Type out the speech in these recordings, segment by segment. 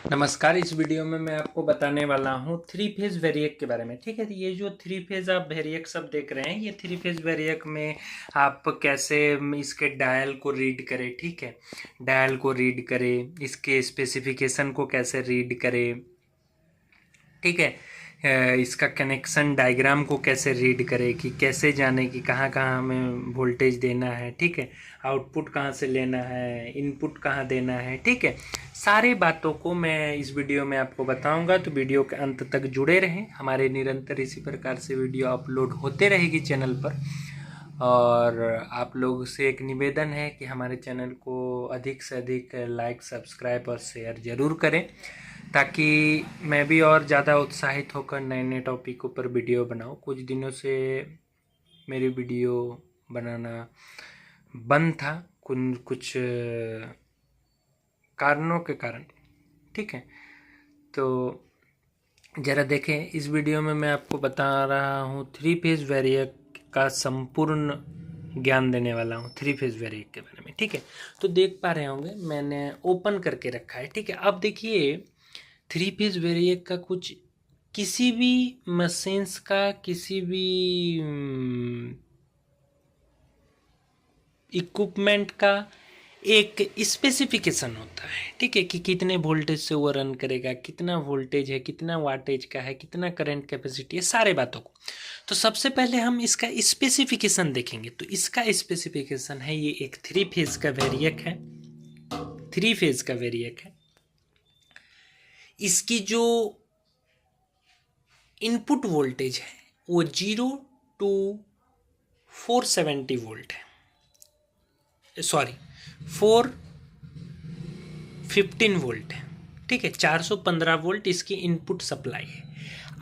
नमस्कार। इस वीडियो में मैं आपको बताने वाला हूँ थ्री फेज वेरिएक के बारे में। ठीक है, तो ये जो थ्री फेज आप वेरिएक सब देख रहे हैं, ये थ्री फेज वेरिएक में आप कैसे इसके डायल को रीड करें। ठीक है, डायल को रीड करें, इसके स्पेसिफिकेशन को कैसे रीड करें। ठीक है, इसका कनेक्शन डायग्राम को कैसे रीड करें कि कैसे जाने कि कहाँ कहाँ हमें वोल्टेज देना है। ठीक है, आउटपुट कहाँ से लेना है, इनपुट कहाँ देना है। ठीक है, सारी बातों को मैं इस वीडियो में आपको बताऊंगा, तो वीडियो के अंत तक जुड़े रहें। हमारे निरंतर इसी प्रकार से वीडियो अपलोड होते रहेगी चैनल पर। और आप लोग से एक निवेदन है कि हमारे चैनल को अधिक से अधिक लाइक, सब्सक्राइब और शेयर ज़रूर करें, ताकि मैं भी और ज़्यादा उत्साहित होकर नए नए टॉपिकों पर वीडियो बनाऊं। कुछ दिनों से मेरी वीडियो बनाना बंद था, कुछ कारणों के कारण। ठीक है, तो ज़रा देखें, इस वीडियो में मैं आपको बता रहा हूँ थ्री फेज वेरिएक का संपूर्ण ज्ञान देने वाला हूँ थ्री फेज वेरिएक के बारे में। ठीक है, तो देख पा रहे होंगे मैंने ओपन करके रखा है। ठीक है, अब देखिए थ्री फेज वेरिएक का कुछ किसी भी मशीन्स का किसी भी इक्विपमेंट का एक स्पेसिफिकेशन होता है। ठीक है, कि कितने वोल्टेज से वो रन करेगा, कितना वोल्टेज है, कितना वाटेज का है, कितना करंट कैपेसिटी है, सारे बातों को। तो सबसे पहले हम इसका स्पेसिफिकेशन देखेंगे। तो इसका स्पेसिफिकेशन है, ये एक थ्री फेज का वेरिएक है, थ्री फेज का वेरिएक है। इसकी जो इनपुट वोल्टेज है वो 0 to 470 वोल्ट है, सॉरी 415 वोल्ट है। ठीक है, 415 वोल्ट इसकी इनपुट सप्लाई है।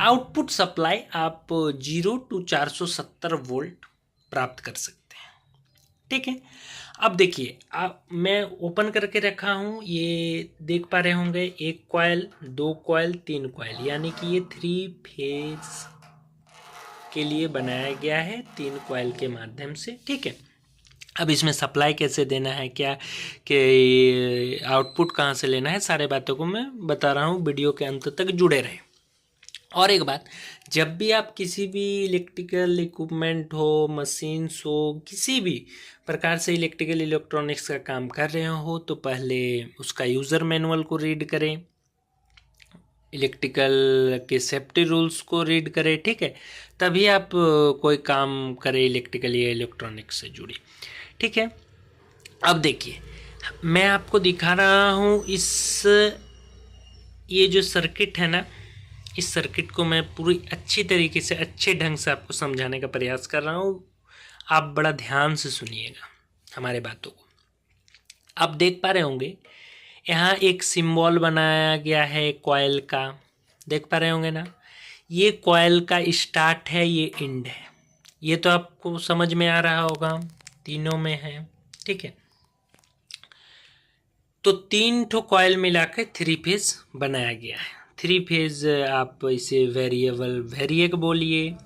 आउटपुट सप्लाई आप 0 to 470 वोल्ट प्राप्त कर सकते हैं। ठीक है, अब देखिए मैं ओपन करके रखा हूँ, ये देख पा रहे होंगे, एक कॉइल, दो कॉइल, तीन कॉइल, यानी कि ये थ्री फेज के लिए बनाया गया है, तीन कॉइल के माध्यम से। ठीक है, अब इसमें सप्लाई कैसे देना है, क्या कि आउटपुट कहाँ से लेना है, सारे बातों को मैं बता रहा हूँ। वीडियो के अंत तक जुड़े रहें। और एक बात, जब भी आप किसी भी इलेक्ट्रिकल इक्विपमेंट हो, मशीन्स हो, किसी भी प्रकार से इलेक्ट्रिकल इलेक्ट्रॉनिक्स का काम कर रहे हो, तो पहले उसका यूज़र मैनुअल को रीड करें, इलेक्ट्रिकल के सेफ्टी रूल्स को रीड करें। ठीक है, तभी आप कोई काम करें इलेक्ट्रिकल या इलेक्ट्रॉनिक्स से जुड़ी। ठीक है, अब देखिए मैं आपको दिखा रहा हूँ ये जो सर्किट है ना, इस सर्किट को मैं पूरी अच्छी तरीके से, अच्छे ढंग से आपको समझाने का प्रयास कर रहा हूँ। आप बड़ा ध्यान से सुनिएगा हमारे बातों को। आप देख पा रहे होंगे यहाँ एक सिंबल बनाया गया है कॉइल का, देख पा रहे होंगे ना। ये कॉइल का स्टार्ट है, ये एंड है, ये तो आपको समझ में आ रहा होगा, तीनों में है। ठीक है, तो तीन ठो कॉइल मिलाकर थ्री फेज बनाया गया है। थ्री फेज आप इसे वेरिएबल वेरिएक बोलिए,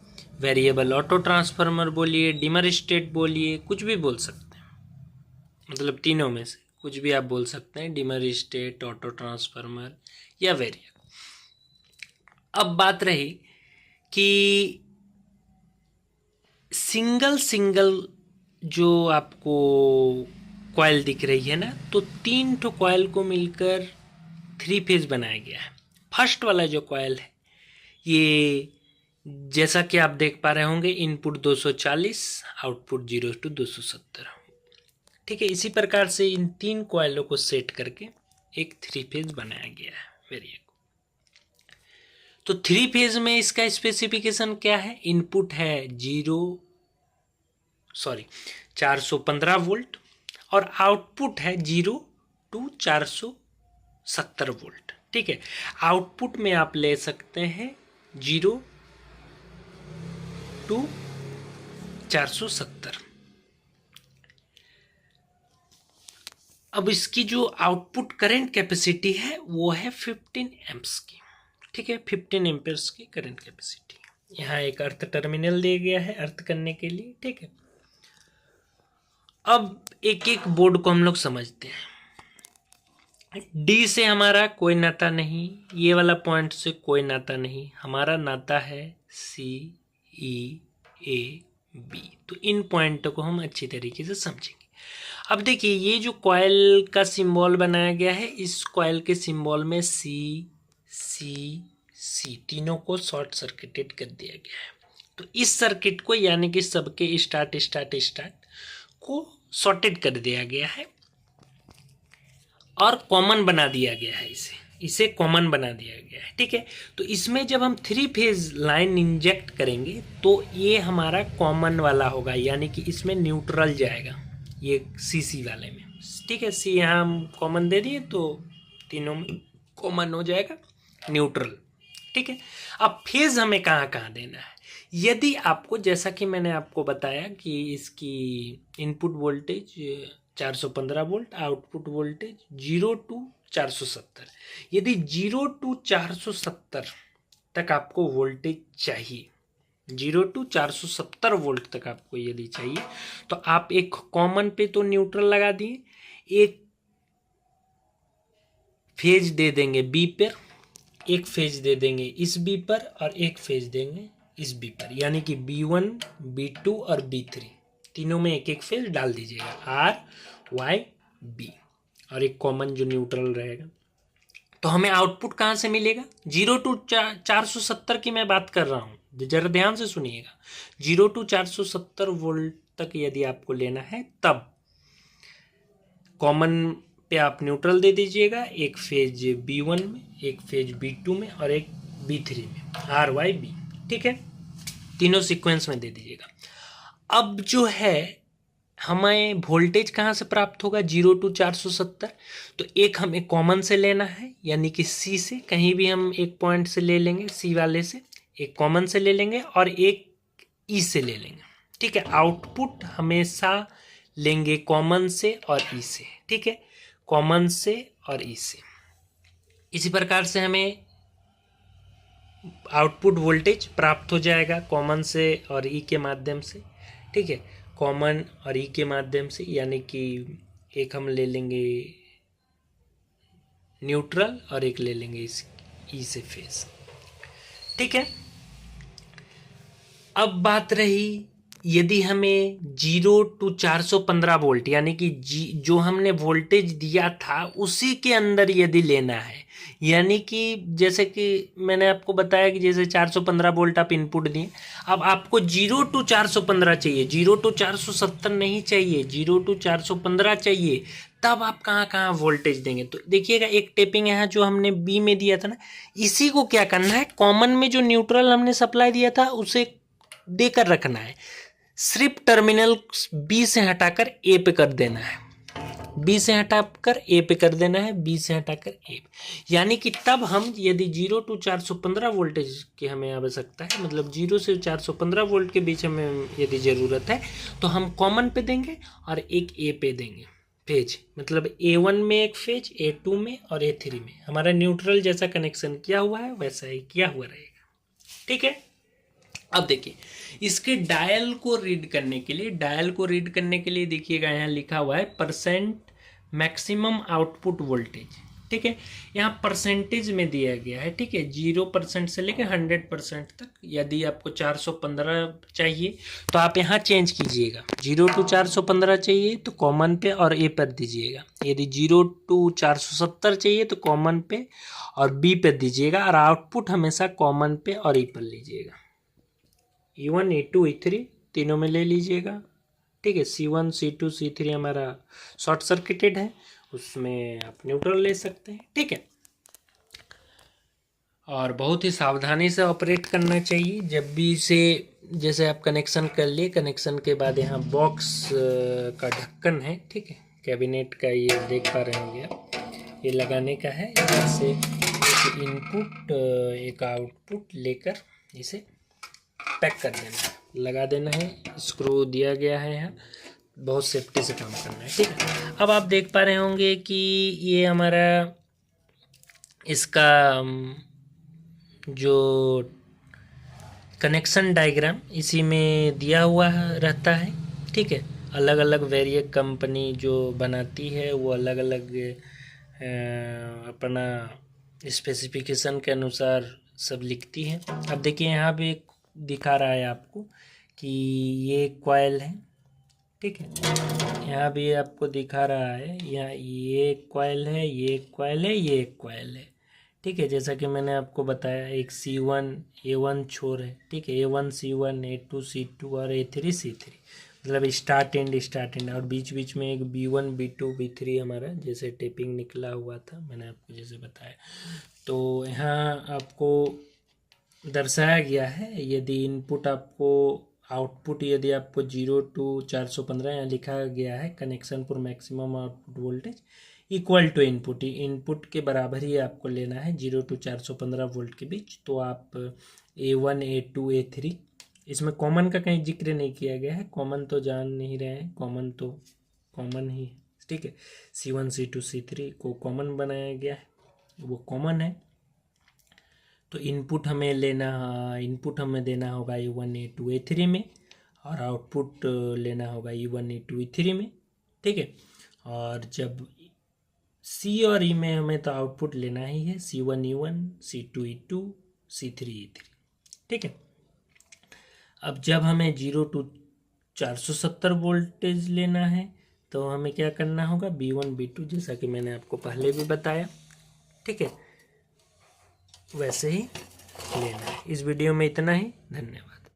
वेरिएबल ऑटो ट्रांसफार्मर बोलिए, डिमर स्टेट बोलिए, कुछ भी बोल सकते हैं। मतलब तीनों में से कुछ भी आप बोल सकते हैं, डिमर स्टेट, ऑटो ट्रांसफार्मर या वेरिएक। अब बात रही कि सिंगल सिंगल जो आपको कॉइल दिख रही है ना, तो तीन ठो कॉइल को मिलकर थ्री फेज बनाया गया है। फर्स्ट वाला जो कॉइल है, ये जैसा कि आप देख पा रहे होंगे, इनपुट 240, आउटपुट 0 to 270। ठीक है, इसी प्रकार से इन तीन कॉइलों को सेट करके एक थ्री फेज बनाया गया है वेरिएक। तो थ्री फेज में इसका स्पेसिफिकेशन क्या है, इनपुट है 415 वोल्ट और आउटपुट है 0 to 470 वोल्ट। ठीक है, आउटपुट में आप ले सकते हैं 0 to 470। अब इसकी जो आउटपुट करंट कैपेसिटी है वो है 15 एम्प्स की। ठीक है, 15 एम्पियर्स की करंट कैपेसिटी। यहाँ एक अर्थ टर्मिनल दिया गया है अर्थ करने के लिए। ठीक है, अब एक एक बोर्ड को हम लोग समझते हैं। डी से हमारा कोई नाता नहीं, ये वाला पॉइंट से कोई नाता नहीं, हमारा नाता है सी, ई, ए, बी। तो इन पॉइंटों को हम अच्छी तरीके से समझेंगे। अब देखिए ये जो कॉइल का सिंबल बनाया गया है, इस कॉइल के सिंबल में सी, सी, सी तीनों को शॉर्ट सर्किटेड कर दिया गया है। तो इस सर्किट को यानी कि सबके स्टार्ट स्टार्ट स्टार्ट को शॉर्टेड कर दिया गया है और कॉमन बना दिया गया है, इसे कॉमन बना दिया गया है। ठीक है, तो इसमें जब हम 3 फेज लाइन इंजेक्ट करेंगे तो ये हमारा कॉमन वाला होगा, यानी कि इसमें न्यूट्रल जाएगा ये सी वाले में। ठीक है, सी यहाँ हम कॉमन दे दिए तो तीनों में कॉमन हो जाएगा न्यूट्रल। ठीक है, अब फेज हमें कहाँ कहाँ देना है, यदि आपको, जैसा कि मैंने आपको बताया कि इसकी input voltage 415 volt, output voltage 0 to 470, यदि 0 to 470 तक आपको वोल्टेज चाहिए, 0 to 470 वोल्ट तक आपको यदि चाहिए, तो आप एक कॉमन पे तो न्यूट्रल लगा दिए, एक फेज दे देंगे बी पर, एक फेज दे देंगे इस बी पर और एक फेज देंगे इस बी पर, यानी कि B1, B2 और B3 तीनों में एक एक फेज डाल दीजिएगा, आर, वाई, बी, और एक कॉमन जो न्यूट्रल रहेगा। तो हमें आउटपुट कहाँ से मिलेगा, 0 to 470 की मैं बात कर रहा हूँ, जरा ध्यान से सुनिएगा। 0 to 470 वोल्ट तक यदि आपको लेना है तब कॉमन पे आप न्यूट्रल दे दीजिएगा, एक फेज B1 में, एक फेज B2 में और एक B3 में, आर, वाई, बी। ठीक है, तीनों सीक्वेंस में दे दीजिएगा। अब जो है हमें वोल्टेज कहाँ से प्राप्त होगा, 0 to 470, तो एक हमें कॉमन से लेना है, यानी कि सी से, कहीं भी हम एक पॉइंट से ले लेंगे, सी वाले से एक कॉमन से ले लेंगे और एक ई से ले लेंगे। ठीक है, आउटपुट हमेशा लेंगे कॉमन से और ई से। ठीक है, कॉमन से और ई से, इसी प्रकार से हमें आउटपुट वोल्टेज प्राप्त हो जाएगा कॉमन से और ई के माध्यम से। ठीक है, कॉमन और ई के माध्यम से, यानी कि एक हम ले लेंगे न्यूट्रल और एक ले लेंगे इस ई से फेज। ठीक है, अब बात रही यदि हमें 0 to 415 वोल्ट, यानी कि जो हमने वोल्टेज दिया था उसी के अंदर यदि लेना है, यानी कि जैसे कि मैंने आपको बताया कि जैसे 415 वोल्ट आप इनपुट दिए, अब आपको 0 to 415 चाहिए, 0 to 470 नहीं चाहिए, 0 to 415 चाहिए, तब आप कहाँ कहाँ वोल्टेज देंगे। तो देखिएगा एक टेपिंग यहाँ जो हमने बी में दिया था ना, इसी को क्या करना है, कॉमन में जो न्यूट्रल हमने सप्लाई दिया था उसे देकर रखना है, सिर्फ टर्मिनल बी से हटाकर ए पे कर देना है, बी से हटाकर ए पे कर देना है, बी से हटाकर ए, यानी कि तब हम यदि 0 to 415 वोल्टेज की हमें आवश्यकता है, मतलब 0 से 415 वोल्ट के बीच हमें यदि ज़रूरत है, तो हम कॉमन पे देंगे और एक ए पे देंगे फेज, मतलब A1 में एक फेज, A2 में और A3 में, हमारा न्यूट्रल जैसा कनेक्शन किया हुआ है वैसा ही किया हुआ रहेगा। ठीक है, अब देखिए इसके डायल को रीड करने के लिए, देखिएगा यहाँ लिखा हुआ है परसेंट मैक्सिमम आउटपुट वोल्टेज। ठीक है, यहाँ परसेंटेज में दिया गया है। ठीक है, 0% से लेकर 100% तक। यदि आपको 415 चाहिए तो आप यहाँ चेंज कीजिएगा, 0 to 415 चाहिए तो कॉमन पे और ए पर दीजिएगा, यदि 0 to 470 चाहिए तो कॉमन पे और बी पर दीजिएगा, और आउटपुट हमेशा कॉमन पे और ई पर लीजिएगा, E1, E2, E3 तीनों में ले लीजिएगा। ठीक है, C1, C2, C3 हमारा शॉर्ट सर्किटेड है, उसमें आप न्यूट्रल ले सकते हैं। ठीक है, और बहुत ही सावधानी से ऑपरेट करना चाहिए जब भी इसे, जैसे आप कनेक्शन कर लिए, कनेक्शन के बाद यहाँ बॉक्स का ढक्कन है। ठीक है, कैबिनेट का, ये देख पा रहे होंगे आप, ये लगाने का है, यहाँ से एक इनपुट एक आउटपुट लेकर इसे पैक कर देना है, लगा देना है, स्क्रू दिया गया है यहाँ, बहुत सेफ्टी से काम करना है। ठीक है, अब आप देख पा रहे होंगे कि ये हमारा इसका जो कनेक्शन डायग्राम इसी में दिया हुआ रहता है। ठीक है, अलग अलग वेरिएक कंपनी जो बनाती है वो अलग अलग अपना स्पेसिफिकेशन के अनुसार सब लिखती है। अब देखिए यहाँ पे एक दिखा रहा है आपको कि ये कॉइल है, ठीक है। यहाँ भी आपको दिखा रहा है, यहाँ ये एक कॉइल है, ये एक कॉइल है, ये एक कॉइल है, ठीक है। जैसा कि मैंने आपको बताया एक C1 A1 छोर है, ठीक है। A1 C1 A2 C2 और A3 C3, मतलब स्टार्ट एंड और बीच बीच में एक B1 B2 B3 हमारा जैसे टेपिंग निकला हुआ था, मैंने आपको जैसे बताया। तो यहाँ आपको दर्शाया गया है, यदि इनपुट आपको आउटपुट यदि आपको 0 to 415 यहाँ लिखा गया है, connection for maximum output voltage equal to input, input के बराबर ही आपको लेना है 0 to 415 वोल्ट के बीच। तो आप A1 A2 A3, इसमें कॉमन का कहीं जिक्र नहीं किया गया है, कॉमन तो जान नहीं रहे हैं, कॉमन तो कॉमन ही है, ठीक है। C1 C2 C3 को कॉमन बनाया गया है, वो कॉमन है। तो इनपुट हमें देना होगा A1 A2 A3 में, और आउटपुट लेना होगा E1 E2 E3 में, ठीक है। और जब C और E में हमें तो आउटपुट लेना ही है, C1 E1 C2 E2 C3 E3, ठीक है। अब जब हमें 0 to 470 वोल्टेज लेना है तो हमें क्या करना होगा, B1 B2 जैसा कि मैंने आपको पहले भी बताया, ठीक है, वैसे ही लेना है। इस वीडियो में इतना ही, धन्यवाद।